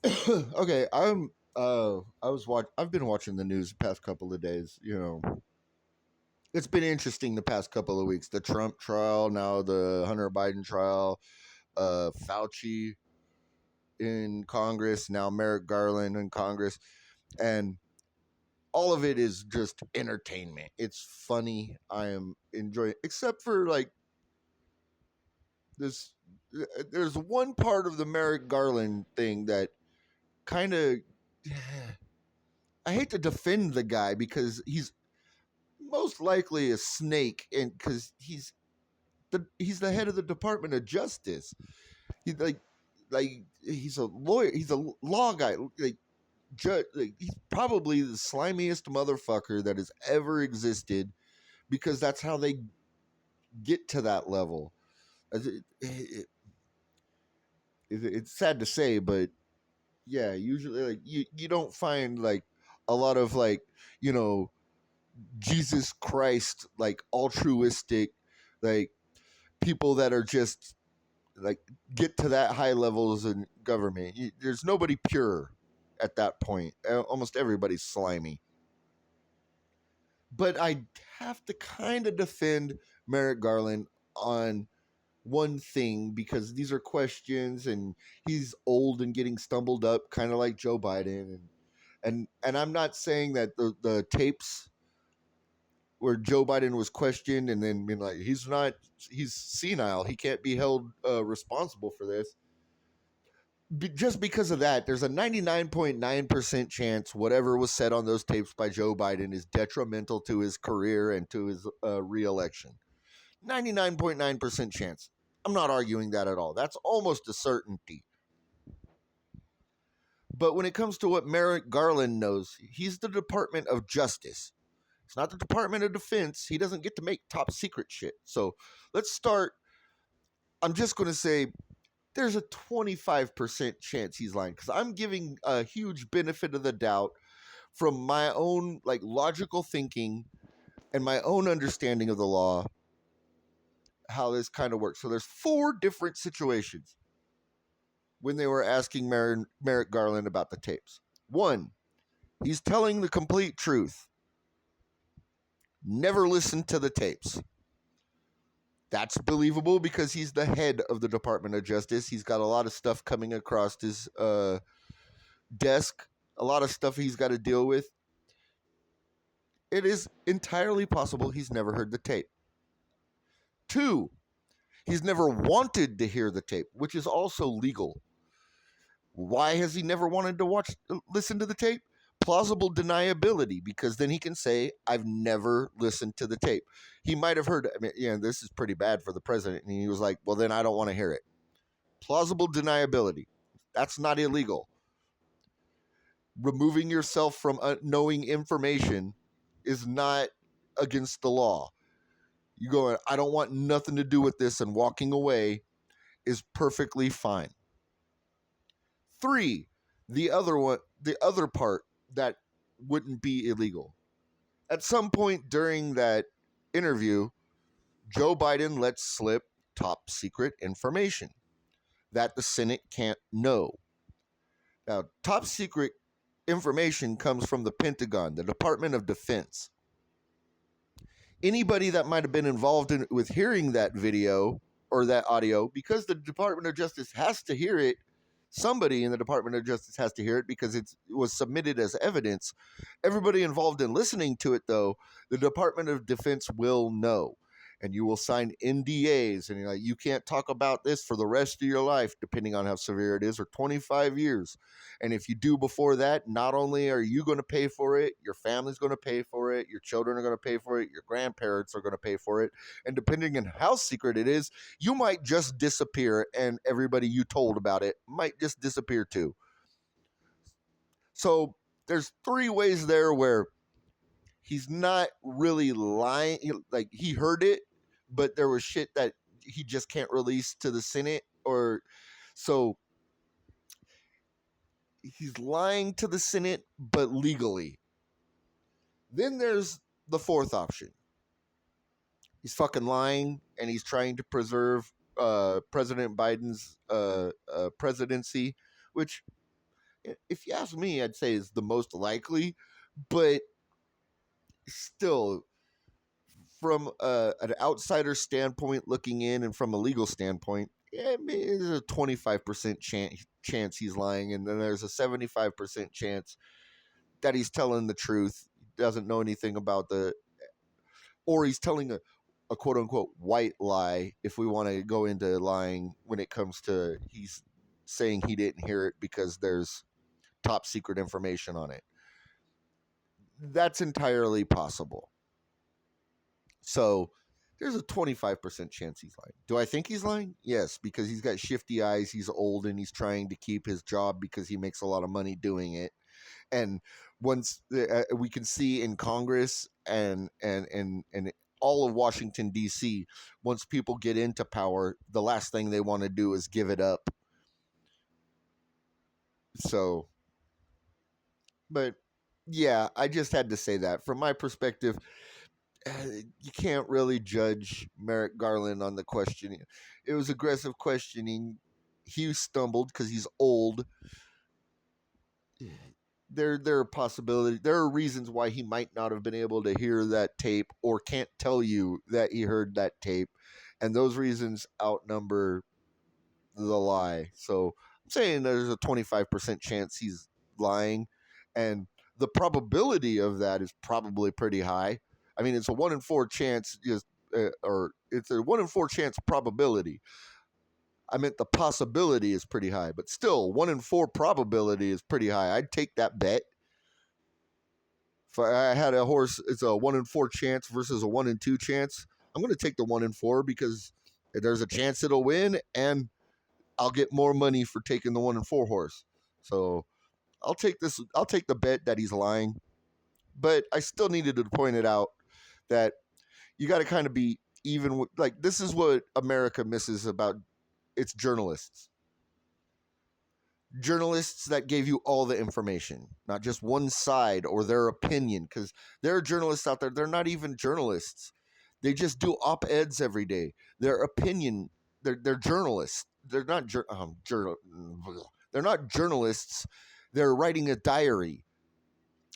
Okay, I've been watching the news the past couple of days. It's been interesting the past couple of weeks. The Trump trial, now the Hunter Biden trial, Fauci in Congress, now Merrick Garland in Congress, and all of it is just entertainment. It's funny. I am enjoying, except for like this. There's one part of the Merrick Garland thing that kind of. I hate to defend the guy because he's most likely a snake, and because he's the head of the Department of Justice. He's like he's a lawyer. He's a law guy. He's probably the slimiest motherfucker that has ever existed because that's how they get to that level. It's sad to say, but yeah, usually like you don't find like a lot of like you know Jesus Christ like altruistic like people that are just like get to that high levels in government. There's nobody pure at that point. Almost everybody's slimy. But I have to kind of defend Merrick Garland on one thing because these are questions and he's old and getting stumbled up kind of like Joe Biden and I'm not saying that the tapes where Joe Biden was questioned and then been like he's senile, he can't be held responsible for this. Just because of that, there's a 99.9% chance whatever was said on those tapes by Joe Biden is detrimental to his career and to his reelection. 99.9% chance. I'm not arguing that at all. That's almost a certainty. But when it comes to what Merrick Garland knows, he's the Department of Justice. It's not the Department of Defense. He doesn't get to make top secret shit. So let's start. I'm just going to say there's a 25% chance he's lying because I'm giving a huge benefit of the doubt from my own like logical thinking and my own understanding of the law how this kind of works. So there's four different situations when they were asking Merrick Garland about the tapes. One, he's telling the complete truth. Never listened to the tapes. That's believable because he's the head of the Department of Justice. He's got a lot of stuff coming across his desk, a lot of stuff he's got to deal with. It is entirely possible he's never heard the tape. Two, he's never wanted to hear the tape, which is also legal. Why has he never wanted to listen to the tape? Plausible deniability, because then he can say, I've never listened to the tape. He might have heard, I mean, this is pretty bad for the president. And he was like, well, then I don't want to hear it. Plausible deniability. That's not illegal. Removing yourself from knowing information is not against the law. You going, I don't want nothing to do with this, and walking away is perfectly fine. Three, the other part that wouldn't be illegal. At some point during that interview, Joe Biden lets slip top secret information that the Senate can't know. Now, top secret information comes from the Pentagon, the Department of Defense. Anybody that might have been involved with hearing that video or that audio, because the Department of Justice has to hear it, somebody in the Department of Justice has to hear it because it was submitted as evidence. Everybody involved in listening to it, though, the Department of Defense will know. And you will sign NDAs, and you're like, you can't talk about this for the rest of your life, depending on how severe it is, or 25 years. And if you do before that, not only are you going to pay for it, your family's going to pay for it, your children are going to pay for it, your grandparents are going to pay for it. And depending on how secret it is, you might just disappear, and everybody you told about it might just disappear too. So there's three ways there where he's not really lying. Like, he heard it, but there was shit that he just can't release to the Senate, or so he's lying to the Senate, but legally. Then there's the fourth option. He's fucking lying, and he's trying to preserve President Biden's presidency, which if you ask me, I'd say is the most likely, but still, from an outsider standpoint looking in and from a legal standpoint, yeah, I mean, there's a 25% chance he's lying, and then there's a 75% chance that he's telling the truth, doesn't know anything about or he's telling a quote unquote white lie, if we want to go into lying when it comes to he's saying he didn't hear it because there's top secret information on it. That's entirely possible. So there's a 25% chance he's lying. Do I think he's lying? Yes, because he's got shifty eyes, he's old, and he's trying to keep his job because he makes a lot of money doing it. And once we can see in Congress and all of Washington D.C., once people get into power, the last thing they want to do is give it up. So, but yeah, I just had to say that from my perspective. You can't really judge Merrick Garland on the questioning. It was aggressive questioning. He stumbled because he's old. There are possibilities. There are reasons why he might not have been able to hear that tape or can't tell you that he heard that tape, and those reasons outnumber the lie. So I'm saying there's a 25% chance he's lying, and the probability of that is probably pretty high. I mean, it's a 1 in 4 chance, or it's a 1 in 4 chance probability. I meant the possibility is pretty high, but still, 1 in 4 probability is pretty high. I'd take that bet. If I had a horse, it's a 1 in 4 chance versus a 1 in 2 chance. I'm going to take the 1 in 4 because there's a chance it'll win, and I'll get more money for taking the 1 in 4 horse. So I'll take this. I'll take the bet that he's lying, but I still needed to point it out that you got to kind of be even with, like, this is what America misses about its journalists. Journalists that gave you all the information, not just one side or their opinion, because there are journalists out there, they're not even journalists. They just do op-eds every day. Their opinion, they're journalists. They're not they're not journalists. They're writing a diary.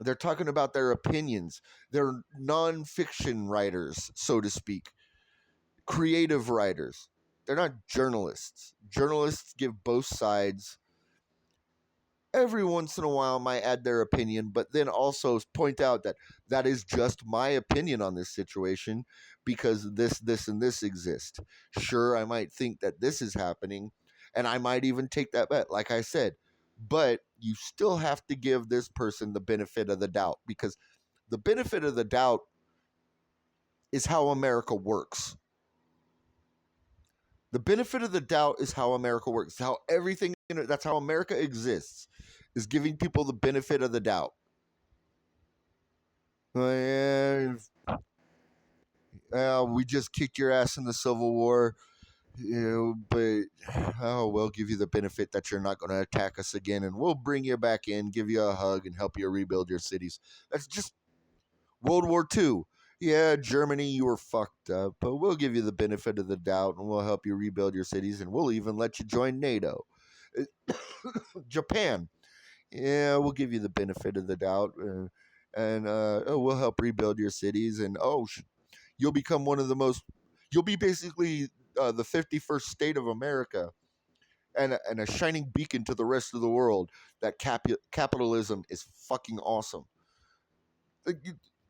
They're talking about their opinions. They're nonfiction writers, so to speak, creative writers. They're not journalists. Journalists give both sides. Every once in a while might add their opinion, but then also point out that that is just my opinion on this situation because this, and this exist. Sure, I might think that this is happening, and I might even take that bet, like I said, but you still have to give this person the benefit of the doubt because the benefit of the doubt is how America works. The benefit of the doubt is how America works. How everything, that's how America exists, is giving people the benefit of the doubt. We just kicked your ass in the Civil War, but we'll give you the benefit that you're not going to attack us again, and we'll bring you back in, give you a hug, and help you rebuild your cities. That's just World War II. Yeah, Germany, you were fucked up, but we'll give you the benefit of the doubt, and we'll help you rebuild your cities, and we'll even let you join NATO. Japan, yeah, we'll give you the benefit of the doubt, and we'll help rebuild your cities, and you'll become one of the most. You'll be basically the 51st state of America, and a shining beacon to the rest of the world that capitalism is fucking awesome.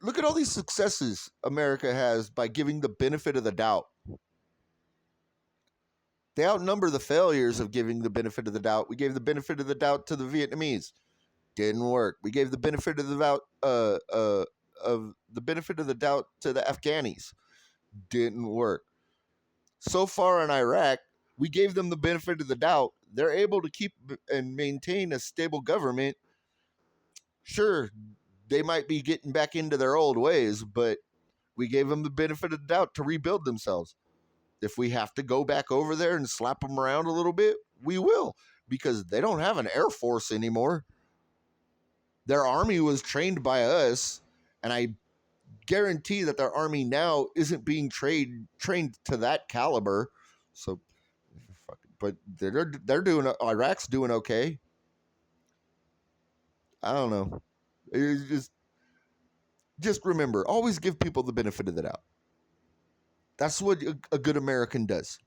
Look at all these successes America has by giving the benefit of the doubt. They outnumber the failures of giving the benefit of the doubt. We gave the benefit of the doubt to the Vietnamese. Didn't work. We gave the benefit of the doubt to the Afghanis. Didn't work. So far in Iraq, we gave them the benefit of the doubt. They're able to keep and maintain a stable government. Sure, they might be getting back into their old ways, but we gave them the benefit of the doubt to rebuild themselves. If we have to go back over there and slap them around a little bit, we will, because they don't have an air force anymore. Their army was trained by us, and I guarantee that their army now isn't being trained to that caliber. So, but they're doing. Iraq's doing okay. I don't know. It's just remember, always give people the benefit of the doubt. That's what a good American does.